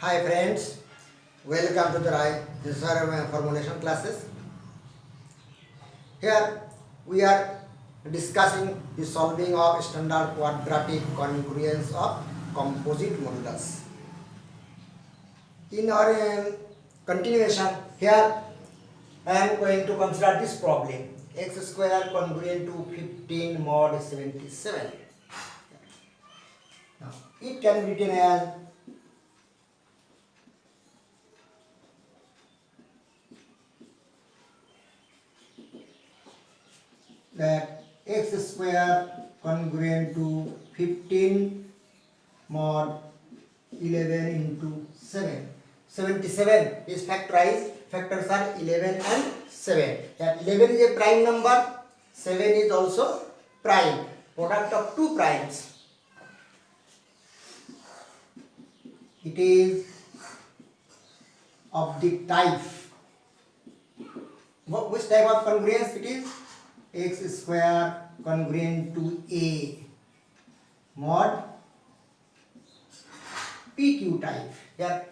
Hi friends, welcome to the This is our formulation classes. Here we are discussing the solving of standard quadratic congruence of composite modulus. In our continuation, here I am going to consider this problem: x square congruent to 15 mod 77. Now, it can be written as that x square congruent to 15 mod 11 into 7. 77 is factorized. Factors are 11 and 7. That 11 is a prime number, 7 is also prime. Product of two primes. It is of the type. Which type of congruence it is? X square congruent to A mod PQ type. Here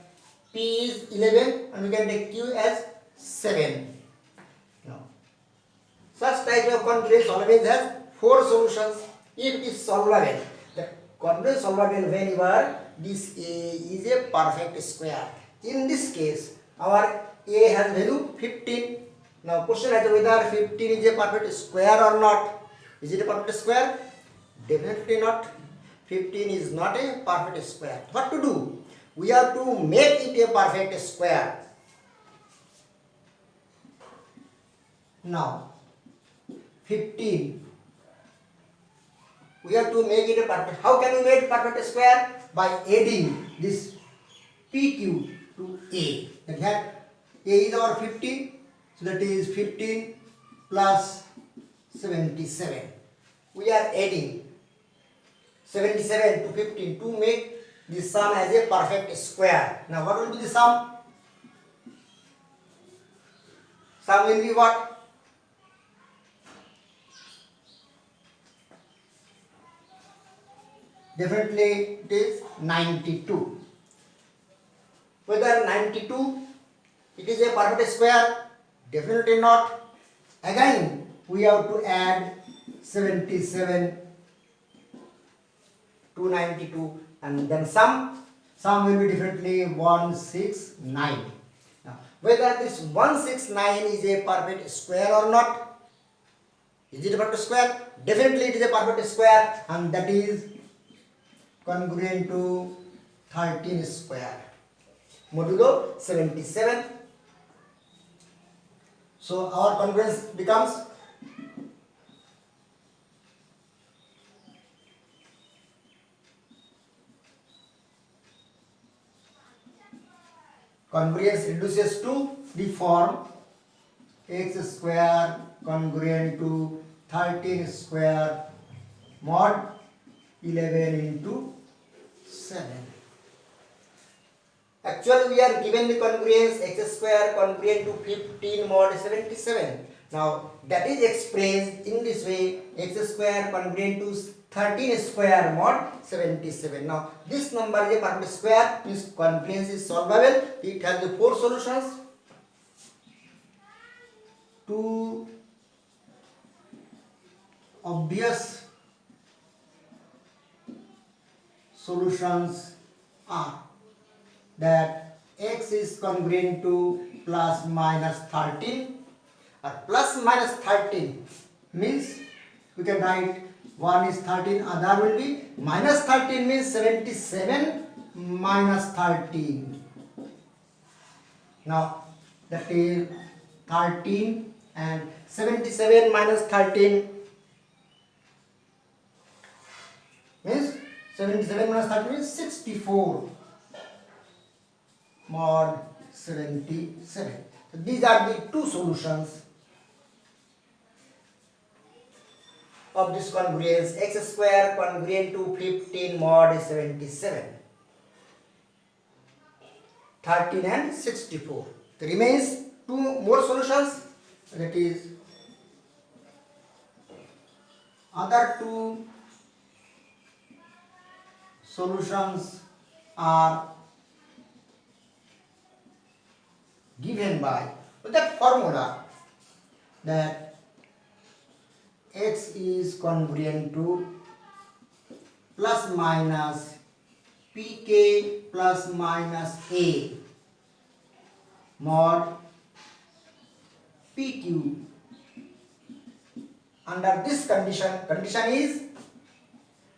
P is 11 and we can take Q as 7. Now, such type of congruence always has 4 solutions. If it is solvable, the congruence solvable whenever this A is a perfect square. In this case, our A has value 15. Now question is whether 15 is a perfect square or not. Is it a perfect square? Definitely not. 15 is not a perfect square. What to do? We have to make it a perfect square. Now 15. We have to make it a perfect. How can we make perfect square? By adding this PQ to A. That A is our 15. So that is 15 plus 77. We are adding 77 to 15 to make the sum as a perfect square. Now what will be the sum? Sum will be what? Definitely it is 92. Whether 92 it is a perfect square? Definitely not. Again we have to add 77 to 92 and then sum will be definitely 169. Now whether this 169 is a perfect square or not. Is it a perfect square? Definitely it is a perfect square and that is congruent to 13 square modulo 77. So our congruence becomes congruence reduces to the form x square congruent to 13 square mod 11 into 7. Actually we are given the congruence x square congruent to 15 mod 77. Now that is expressed in this way: x square congruent to 13 square mod 77. Now this number is a perfect square, means congruence is solvable. It has the 4 solutions. 2 obvious solutions are that x is congruent to plus minus 13 or plus minus 13 means we can write one is 13, other will be minus 13 means 77 minus 13. Now that is 13 and 77 minus 13 means 77 minus 13 is 64 mod 77. So these are the 2 solutions of this congruence x square congruent to 15 mod 77. 13 and 64. There remains 2 more solutions, that is other 2 solutions are given by that formula that x is congruent to plus minus pk plus minus a mod pq. Under this condition is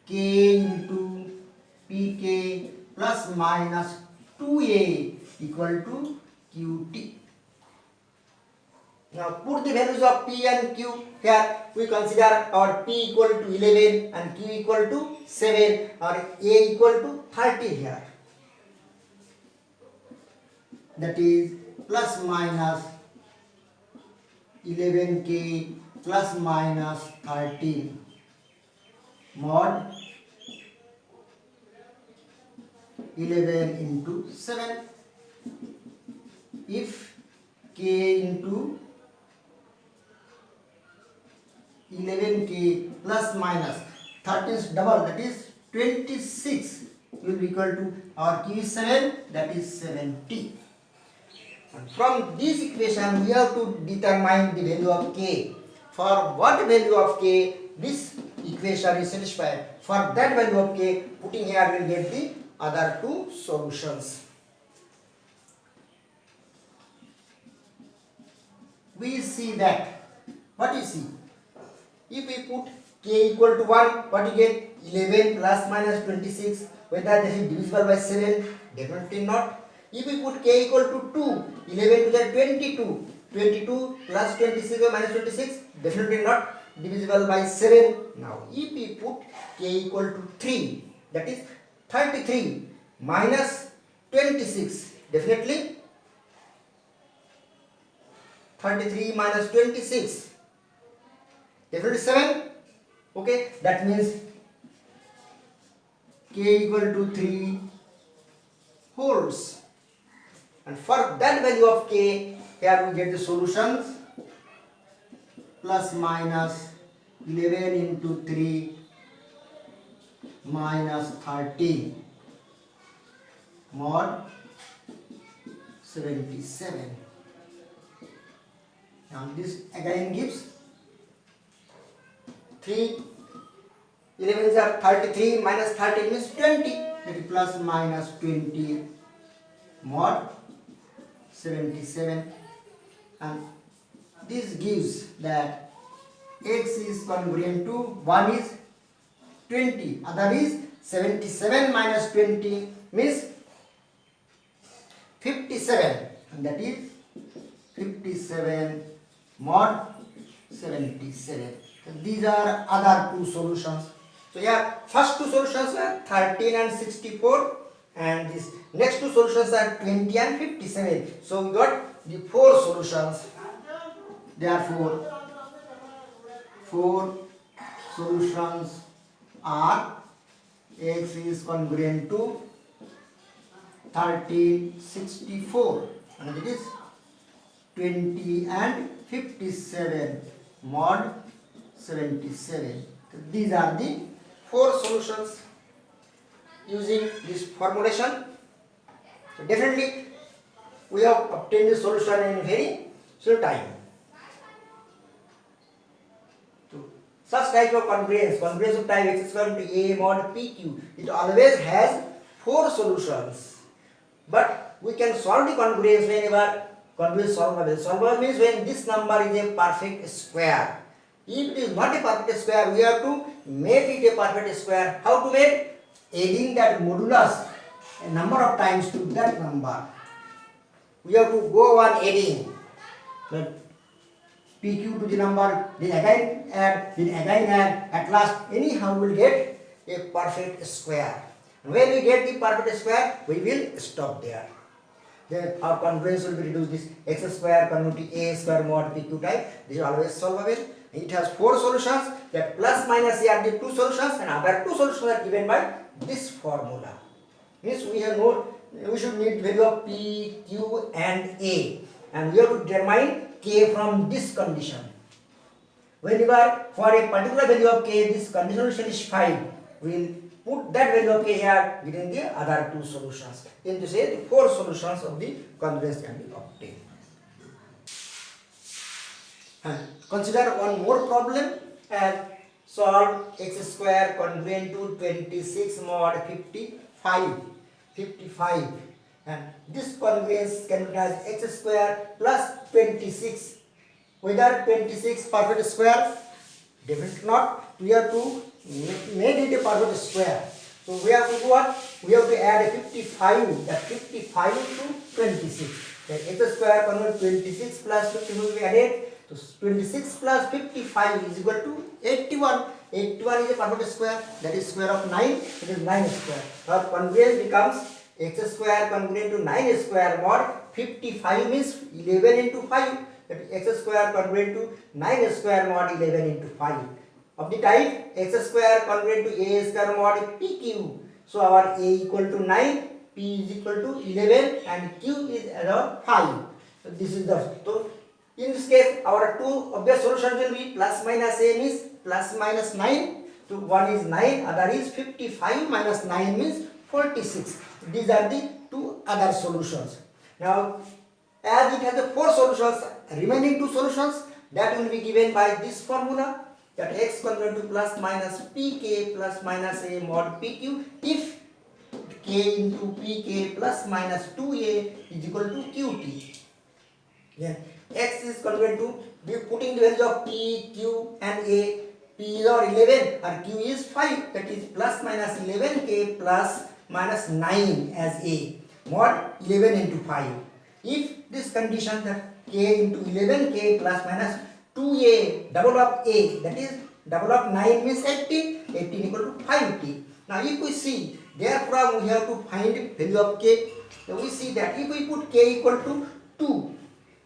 k into pk plus minus 2a equal to qt. Now put the values of p and q here. We consider our p equal to 11 and q equal to 7 or a equal to 30 here. That is plus minus 11k plus minus 13 mod 11 into 7. If k into 11k plus minus 13 is double, that is 26 will be equal to our q is 7, that is 70. And from this equation we have to determine the value of k. For what value of k this equation is satisfied, for that value of k, putting here we will get the other two solutions. We see that, what you see, if we put k equal to 1, what you get? 11 plus minus 26, whether this is divisible by 7, definitely not. If we put k equal to 2, 11 to the 22, 22 plus 26 or minus 26, definitely not divisible by 7. Now if we put k equal to 3, that is 33 minus 26, definitely 33 minus 26, definitely 7. Okay, that means k equal to 3 holds. And for that value of k, here we get the solutions plus minus 11 into 3 minus 13 mod 77. Now this again gives 3, 11 is 33 minus 13 means 20, that is plus minus 20 mod 77, and this gives that x is congruent to 1 is 20, other is 77 minus 20 means 57, and that is 57 mod 77. So these are other two solutions. So here first two solutions are 13 and 64, and this next two solutions are 20 and 57. So we got the four solutions. Therefore, four solutions are x is congruent to 13, 64, and it is 20 and 57 mod 77. So these are the four solutions using this formulation. So definitely we have obtained the solution in very short time. So such type of congruence of type x is equal to a mod pq, it always has four solutions. But we can solve the congruence whenever congruence solvable. Solvable means when this number is a perfect square. If it is not a perfect square, we have to make it a perfect square. How to make? Adding that modulus a number of times to that number. We have to go on adding the pq to the number, then again add, at last anyhow we will get a perfect square. When we get the perfect square, we will stop there. Then our congruence will be reduced. This x square congruent to a square mod pq type. This is always solvable. It has four solutions. That plus minus a are the two solutions, and other two solutions are given by this formula. Means we should need value of p, q, and a, and we have to determine k from this condition. Whenever for a particular value of k this condition is satisfied, we will put that value of k here within the other two solutions. Then to say the four solutions of the congruence can be obtained. Consider one more problem and solve x square congruent to 26 mod 55. 55. And this congruence can be as x square plus 26. Whether 26 perfect square? Definitely not. We have to make it a perfect square. So we have to do what? We have to add a 55. That 55 to 26. Then x square congruent 26 plus 50 will be added. So 26 plus 55 is equal to 81. 81 is a perfect square. That is square of 9. It is 9 square. Our congruence becomes x square congruent to 9 square mod 55 means 11 into 5. That is x square congruent to 9 square mod 11 into 5. Of the type x square congruent to a square mod pq. So our a equal to 9, p is equal to 11 and q is around 5. So this is the, so in this case our two obvious solutions will be plus minus a means plus minus 9. So one is 9, other is 55 minus 9 means 46. These are the two other solutions. Now as it has the four solutions, remaining two solutions that will be given by this formula, that x congruent to plus minus pk plus minus a mod pq if k into pk plus minus 2a is equal to qt. Then x is congruent to, we putting the values of p, q and a. P is our 11 and q is 5, that is plus minus 11k plus minus 9 as a mod 11 into 5. If this condition that k into 11k plus minus 2a double of a, that is double of 9 means 18, 18 equal to 5t. Now if we see, therefore we have to find value of k. So we see that if we put k equal to 2,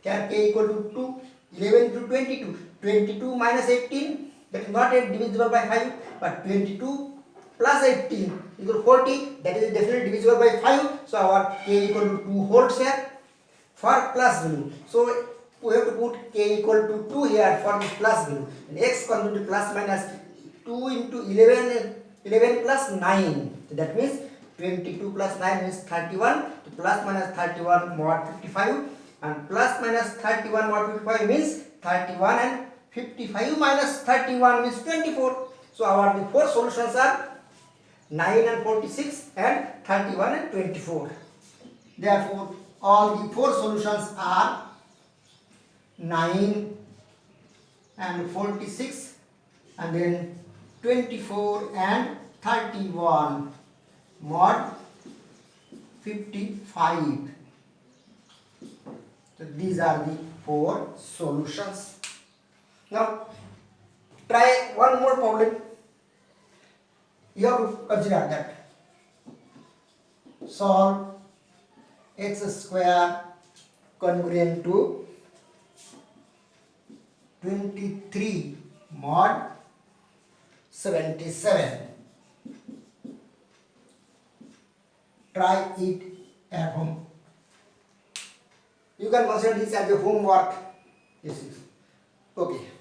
here k equal to 2, 11 to 22, 22 minus 18, that is not yet divisible by 5, but 22 plus 18 equal to 40, that is definitely divisible by 5. So our k equal to 2 holds here for plus value. So we have to put k equal to 2 here for this plus value. And x comes to plus minus 2 into 11 plus 9. So that means 22 plus 9 means 31. So plus minus 31 mod 55. And plus minus 31 mod 55 means 31 and 55 minus 31 means 24. So our the four solutions are 9 and 46 and 31 and 24. Therefore, all the four solutions are 9 and 46 and then 24 and 31 mod 55. So these are the four solutions. Now try one more problem. You have to consider that. Solve x square congruent to 23 mod 77. Try it at home. You can consider this as a homework. This is okay.